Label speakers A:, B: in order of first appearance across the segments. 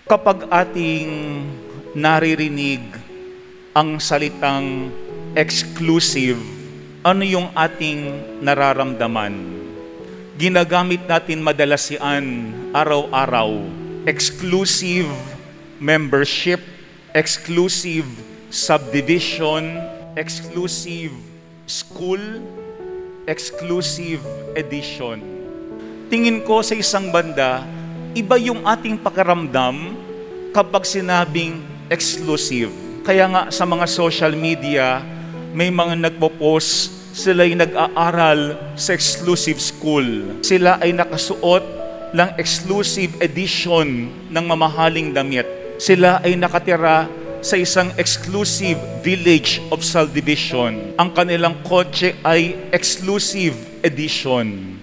A: Kapag ating naririnig ang salitang exclusive, ano yung ating nararamdaman? Ginagamit natin madalas yan araw-araw. Exclusive membership, exclusive subdivision, exclusive school, exclusive edition. Tingin ko sa isang banda, iba yung ating pakiramdam kapag sinabing exclusive. Kaya nga sa mga social media, may mga nagpo-post, sila'y nag-aaral sa exclusive school. Sila ay nakasuot ng exclusive edition ng mamahaling damit. Sila ay nakatira sa isang exclusive village of subdivision. Ang kanilang kotse ay exclusive edition.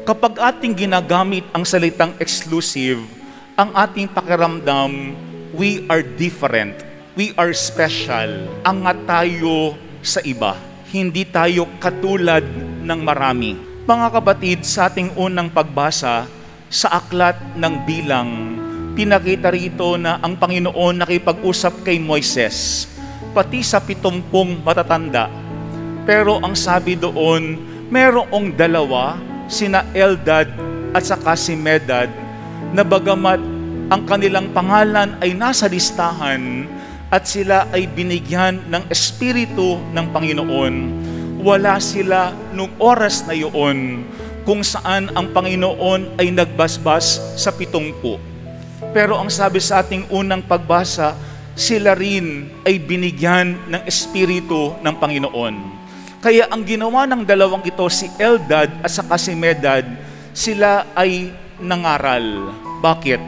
A: Kapag ating ginagamit ang salitang exclusive, ang ating pakiramdam, we are different. We are special. Angat tayo sa iba. Hindi tayo katulad ng marami. Mga kapatid, sa ating unang pagbasa sa aklat ng Bilang, pinakita rito na ang Panginoon nakipag-usap kay Moises, pati sa 70 matatanda. Pero ang sabi doon, merong dalawa, sina Eldad at saka si Medad, na bagamat ang kanilang pangalan ay nasa listahan at sila ay binigyan ng Espiritu ng Panginoon, wala sila nung oras na iyon kung saan ang Panginoon ay nagbasbas sa 70. Pero ang sabi sa ating unang pagbasa, sila rin ay binigyan ng Espiritu ng Panginoon. Kaya ang ginawa ng dalawang ito, si Eldad at saka si Medad, sila ay nangaral. Bakit?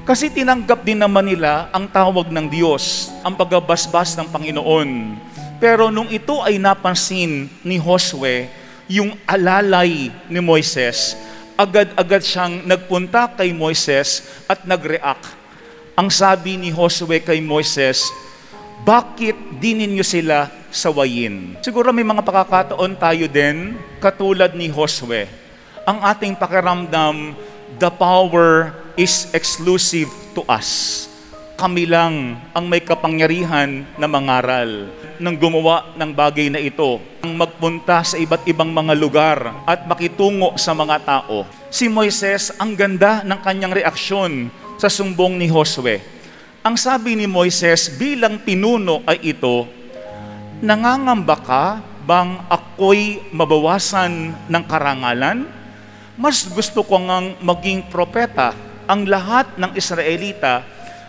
A: Kasi tinanggap din naman nila ang tawag ng Diyos, ang pagbabasbas ng Panginoon. Pero nung ito ay napansin ni Josue, yung alalay ni Moises, agad-agad siyang nagpunta kay Moises at nag-react. Ang sabi ni Josue kay Moises, bakit di ninyo sila sawayin? Siguro may mga pagkakataon tayo din, katulad ni Josue. Ang ating pakiramdam, the power is exclusive to us. Kami lang ang may kapangyarihan na mangaral ng gumawa ng bagay na ito, ang magpunta sa iba't ibang mga lugar at makitungo sa mga tao. Si Moises, ang ganda ng kanyang reaksyon sa sumbong ni Josue. Ang sabi ni Moises bilang pinuno ay ito, nangangamba ka bang ako'y mabawasan ng karangalan? Mas gusto ko ngang maging propeta ang lahat ng Israelita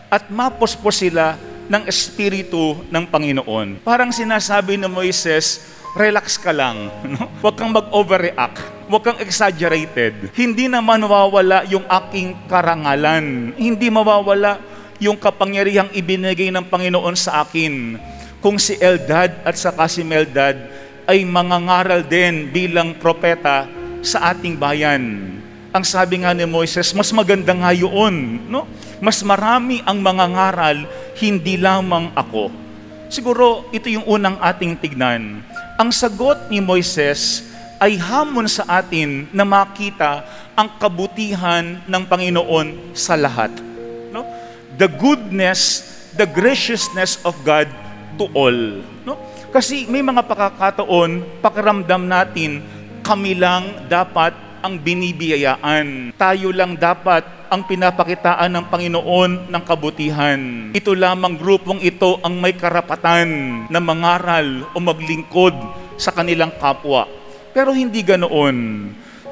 A: at mapuspos sila ng Espiritu ng Panginoon. Parang sinasabi ni Moises, relax ka lang. No? Huwag kang mag-overreact. Huwag kang exaggerated. Hindi naman mawawala yung aking karangalan. Hindi mawawala yung kapangyarihang ibinigay ng Panginoon sa akin. Kung si Eldad at saka si Medad ay mangangaral din bilang propeta sa ating bayan. Ang sabi nga ni Moises, mas maganda nga yun, no? Mas marami ang mangangaral, hindi lamang ako. Siguro ito yung unang ating tignan. Ang sagot ni Moises ay hamon sa atin na makita ang kabutihan ng Panginoon sa lahat. No? The goodness, the graciousness of God to all. No? Kasi may mga pagkakataon, pakiramdam natin, kami lang dapat ang binibiyayaan. Tayo lang dapat ang pinapakitaan ng Panginoon ng kabutihan. Ito lamang grupong ito ang may karapatan na mangaral o maglingkod sa kanilang kapwa. Pero hindi ganoon.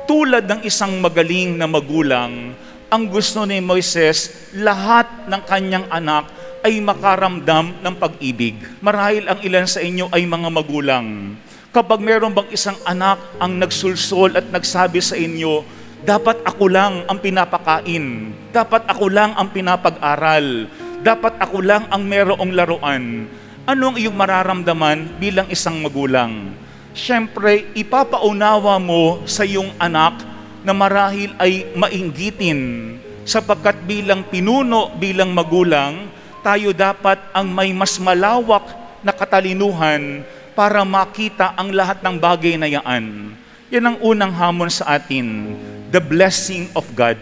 A: Tulad ng isang magaling na magulang, ang gusto ni Moises, lahat ng kanyang anak ay makaramdam ng pag-ibig. Marahil ang ilan sa inyo ay mga magulang. Kapag meron bang isang anak ang nagsulsol at nagsabi sa inyo, dapat ako lang ang pinapakain, dapat ako lang ang pinapag-aral, dapat ako lang ang merong laruan, ano ang iyong mararamdaman bilang isang magulang? Siyempre, ipapaunawa mo sa iyong anak na marahil ay mainggitin, sapagkat bilang pinuno, bilang magulang, tayo dapat ang may mas malawak na katalinuhan para makita ang lahat ng bagay na yan. Yan ang unang hamon sa atin, the blessing of God,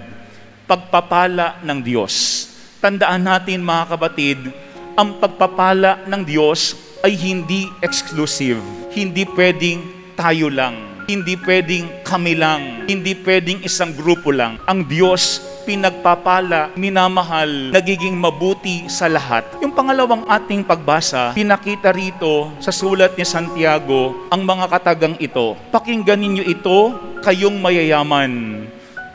A: pagpapala ng Diyos. Tandaan natin mga kapatid, ang pagpapala ng Diyos ay hindi exclusive. Hindi pwedeng tayo lang. Hindi pwedeng kami lang. Hindi pwedeng isang grupo lang. Ang Diyos pinagpapala, minamahal, nagiging mabuti sa lahat. Yung pangalawang ating pagbasa, pinakita rito sa sulat ni Santiago ang mga katagang ito. Pakinggan ninyo ito, kayong mayayaman.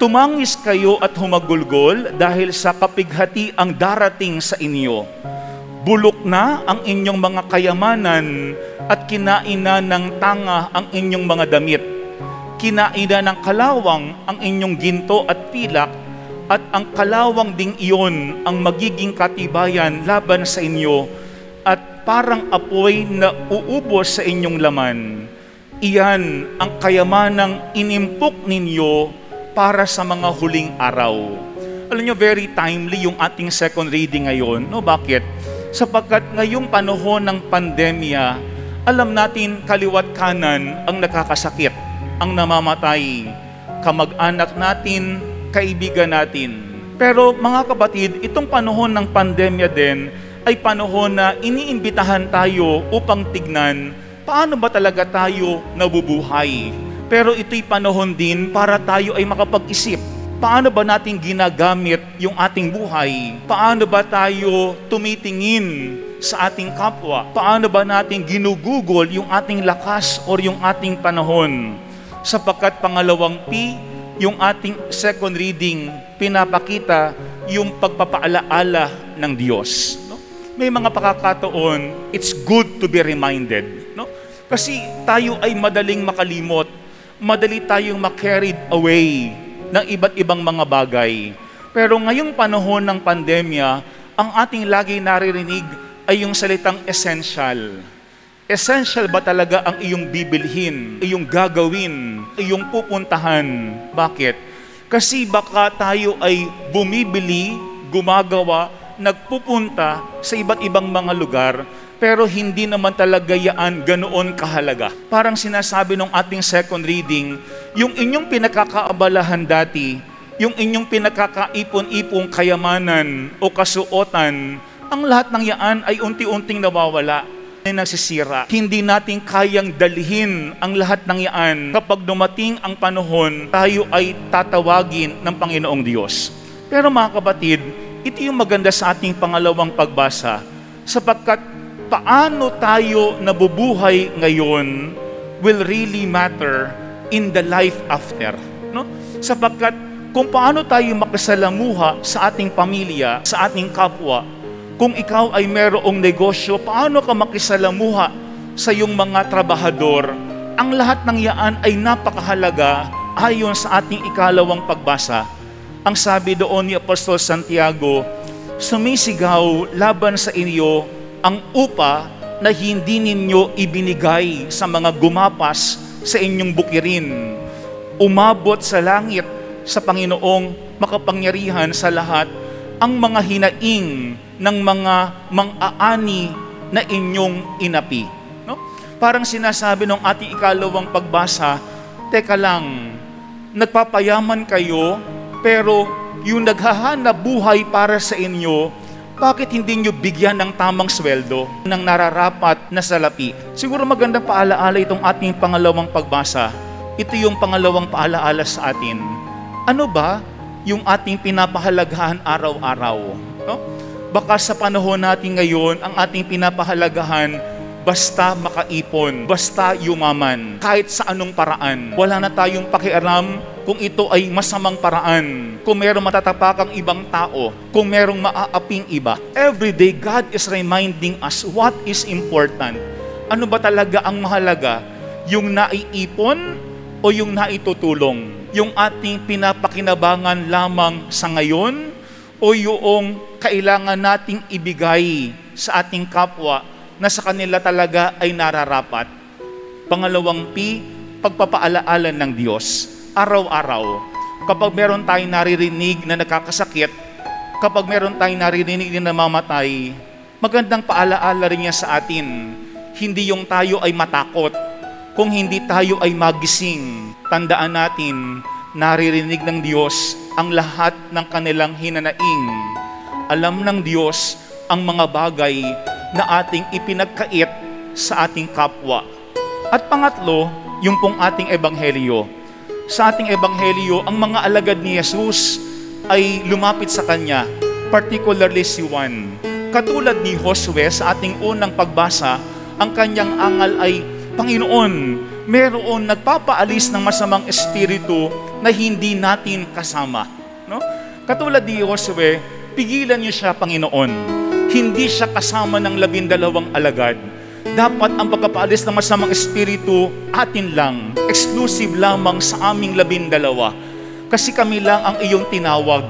A: Tumangis kayo at humagulgol dahil sa kapighati ang darating sa inyo. Bulok na ang inyong mga kayamanan at kinaina ng tanga ang inyong mga damit. Kinaina ng kalawang ang inyong ginto at pilak, at ang kalawang ding iyon ang magiging katibayan laban sa inyo, at parang apoy na uubos sa inyong laman. Iyan ang kayamanang inimpok ninyo para sa mga huling araw. Alam nyo, very timely yung ating second reading ngayon. No? Bakit? Sapagkat ngayong panahon ng pandemya, alam natin kaliwat kanan ang nakakasakit, ang namamatay, kamag-anak natin, kaibigan natin. Pero mga kapatid, itong panahon ng pandemya din ay panahon na iniimbitahan tayo upang tignan paano ba talaga tayo nabubuhay. Pero ito'y panahon din para tayo ay makapag-isip. Paano ba natin ginagamit yung ating buhay? Paano ba tayo tumitingin sa ating kapwa? Paano ba natin ginugugol yung ating lakas o yung ating panahon? Sapagkat pangalawang P, yung ating second reading, pinapakita yung pagpapaalaala ng Diyos. No? May mga pakakataon, it's good to be reminded. No? Kasi tayo ay madaling makalimot, madali tayong ma-carried away ng iba't ibang mga bagay. Pero ngayong panahon ng pandemya, ang ating lagi naririnig ay yung salitang essential. Essential ba talaga ang iyong bibilhin, iyong gagawin, iyong pupuntahan? Bakit? Kasi baka tayo ay bumibili, gumagawa, nagpupunta sa iba't ibang mga lugar, pero hindi naman talaga yaan ganoon kahalaga. Parang sinasabi ng ating second reading, yung inyong pinakakaabalahan dati, yung inyong pinakakaipon-ipong kayamanan o kasuotan, ang lahat ng yaan ay unti-unting nawawala, ay nagsisira. Hindi natin kayang dalhin ang lahat ng yaan. Kapag dumating ang panahon, tayo ay tatawagin ng Panginoong Diyos. Pero mga kapatid, ito yung maganda sa ating pangalawang pagbasa, sapagkat paano tayo nabubuhay ngayon will really matter in the life after. No? Sapagkat kung paano tayo makasalamuha sa ating pamilya, sa ating kapwa, kung ikaw ay merong negosyo, paano ka makisalamuha sa iyong mga trabahador, ang lahat ng yaan ay napakahalaga ayon sa ating ikalawang pagbasa. Ang sabi doon ni Apostol Santiago, sumisigaw laban sa inyo ang upa na hindi ninyo ibinigay sa mga gumapas sa inyong bukirin. Umabot sa langit sa Panginoong makapangyarihan sa lahat ang mga hinaing ng mga mang-aani na inyong inapi. No? Parang sinasabi ng ating ikalawang pagbasa, teka lang, nagpapayaman kayo, pero yung naghahanap buhay para sa inyo, bakit hindi nyo bigyan ng tamang sweldo ng nararapat na salapi? Siguro magandang paalaala itong ating pangalawang pagbasa. Ito yung pangalawang paalaala sa atin. Ano ba yung ating pinapahalagahan araw-araw? No? Baka sa panahon natin ngayon, ang ating pinapahalagahan, basta makaipon, basta yumaman, kahit sa anong paraan. Wala na tayong pakialam kung ito ay masamang paraan, kung merong matatapakang ibang tao, kung merong maaaping iba. Every day, God is reminding us what is important. Ano ba talaga ang mahalaga? Yung naiipon o yung naitutulong? Yung ating pinapakinabangan lamang sa ngayon o yung kailangan nating ibigay sa ating kapwa na sa kanila talaga ay nararapat? Pangalawang P, pagpapaalaala ng Diyos. Araw-araw, kapag meron tayong naririnig na nakakasakit, kapag meron tayong naririnig na namamatay, magandang paalaala rin niya sa atin. Hindi yung tayo ay matakot, kung hindi tayo ay magising. Tandaan natin, naririnig ng Diyos ang lahat ng kanilang hinanaing. alam ng Diyos ang mga bagay na ating ipinagkait sa ating kapwa. At pangatlo, yung pong ating ebanghelyo. Sa ating ebanghelyo, ang mga alagad ni Jesus ay lumapit sa Kanya, particularly si Juan. Katulad ni Josue sa ating unang pagbasa, ang kanyang angal ay, Panginoon, meron nagpapaalis ng masamang espiritu na hindi natin kasama. No? Katulad ni Josue, pigilan niyo siya, Panginoon. Hindi siya kasama ng 12 alagad. Dapat ang pagpapaalis ng masamang espiritu atin lang, exclusive lamang sa aming 12. Kasi kami lang ang iyong tinawag.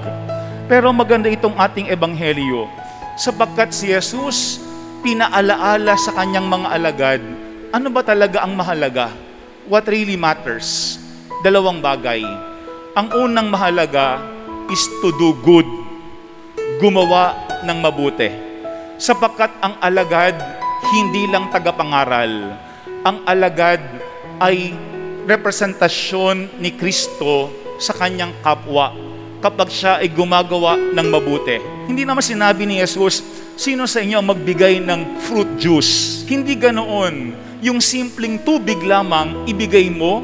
A: Pero maganda itong ating ebanghelyo, sapagkat si Jesus pinaalaala sa kanyang mga alagad, ano ba talaga ang mahalaga? What really matters? 2 bagay. Ang unang mahalaga is to do good, gumawa ng mabuti. Sapagkat ang alagad, hindi lang tagapangaral. Ang alagad ay representasyon ni Kristo sa kanyang kapwa kapag siya ay gumagawa ng mabuti. Hindi naman sinabi ni Jesus, sino sa inyo ang magbigay ng fruit juice? Hindi ganoon. Yung simpleng tubig lamang ibigay mo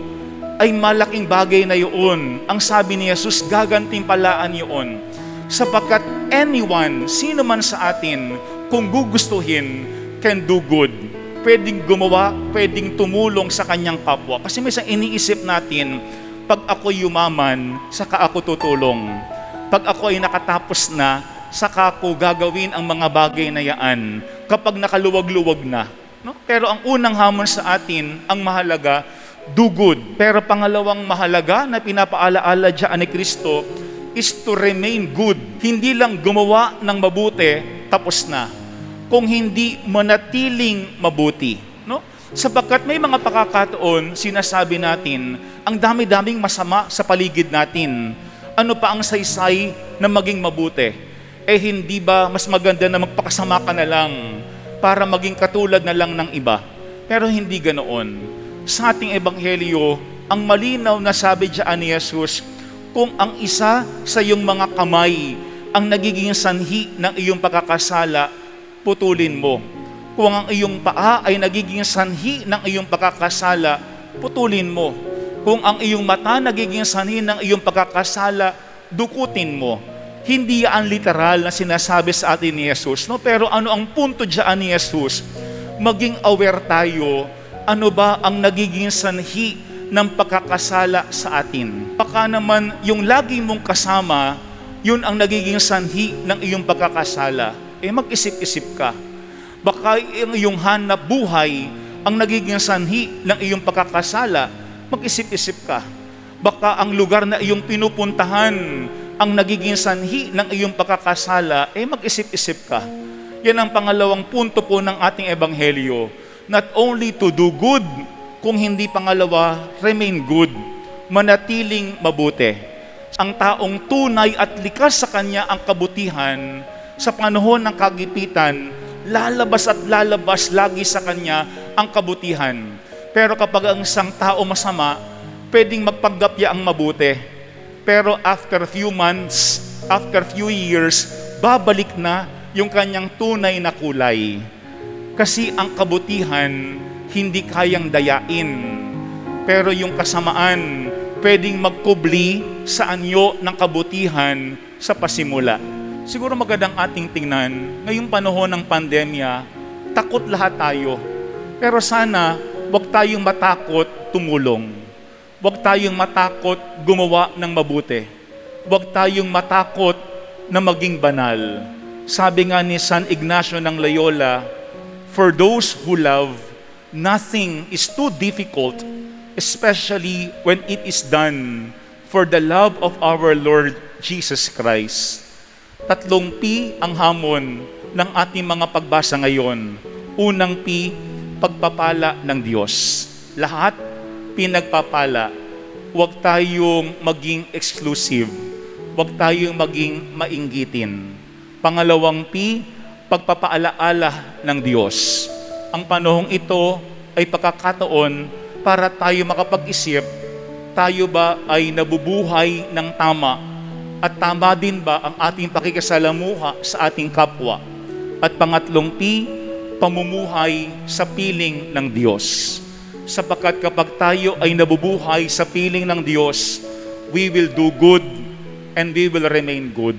A: ay malaking bagay na yun. Ang sabi ni Jesus, gagantimpalaan yun. Sapagkat anyone, sino man sa atin, kung gugustuhin, can do good. Pwedeng gumawa, pwedeng tumulong sa kanyang kapwa. Kasi may isang iniisip natin, pag ako yumaman, saka ako tutulong. Pag ako ay nakatapos na, saka ako gagawin ang mga bagay na yaan. Kapag nakaluwag-luwag na. No? Pero ang unang hamon sa atin, ang mahalaga, do good. Pero pangalawang mahalaga na pinapaalaala dyan ni Kristo is to remain good. Hindi lang gumawa ng mabuti, tapos na. Kung hindi manatiling mabuti. No? Sapagkat may mga pagkakataon, sinasabi natin, ang dami-daming masama sa paligid natin. Ano pa ang saysay na maging mabuti? Eh hindi ba mas maganda na magpakasama ka na lang para maging katulad na lang ng iba? Pero hindi ganoon. Sa ating ebanghelyo, ang malinaw na sabi diyan ni Jesus, kung ang isa sa iyong mga kamay ang nagiging sanhi ng iyong pagkakasala, putulin mo. Kung ang iyong paa ay nagiging sanhi ng iyong pagkakasala, putulin mo. Kung ang iyong mata nagiging sanhi ng iyong pagkakasala, dukutin mo. Hindi yan literal na sinasabi sa atin ni Jesus. No? Pero ano ang punto dyan ni Jesus? Maging aware tayo, ano ba ang nagiging sanhi ng pagkakasala sa atin. Baka naman yung lagi mong kasama, yun ang nagiging sanhi ng iyong pagkakasala. Mag-isip-isip ka. Baka yung iyong hanap buhay ang nagiging sanhi ng iyong pagkakasala, mag-isip-isip ka. Baka ang lugar na iyong pinupuntahan ang nagiging sanhi ng iyong pagkakasala, mag-isip-isip ka. Yan ang pangalawang punto po ng ating ebanghelyo. Not only to do good, kung hindi pangalawa, remain good, manatiling mabuti. Ang taong tunay at likas sa kanya ang kabutihan, sa panahon ng kagipitan, lalabas at lalabas lagi sa kanya ang kabutihan. Pero kapag ang isang tao masama, pwedeng magpanggapya ang mabuti. Pero after few months, after few years, babalik na yung kanyang tunay na kulay. Kasi ang kabutihan, hindi kayang dayain. Pero yung kasamaan, pwedeng magkubli sa anyo ng kabutihan sa pasimula. Siguro magandang ating tingnan, ngayong panahon ng pandemya, takot lahat tayo. Pero sana, huwag tayong matakot tumulong. Huwag tayong matakot gumawa ng mabuti. Huwag tayong matakot na maging banal. Sabi nga ni San Ignacio ng Loyola, for those who love, nothing is too difficult, especially when it is done for the love of our Lord Jesus Christ. 3 P ang hamon ng ating mga pagbasa ngayon. Unang P, pagpapala ng Diyos. Lahat pinagpapala. Huwag tayong maging exclusive. Huwag tayong maging mainggitin. Pangalawang P, pagpapaalaala ng Diyos. Ang panahong ito ay pagkakataon para tayo makapag-isip, tayo ba ay nabubuhay ng tama At tama din ba ang ating pakikisalamuha sa ating kapwa? At pangatlong P, pamumuhay sa piling ng Diyos. Sapagkat kapag tayo ay nabubuhay sa piling ng Diyos, we will do good and we will remain good.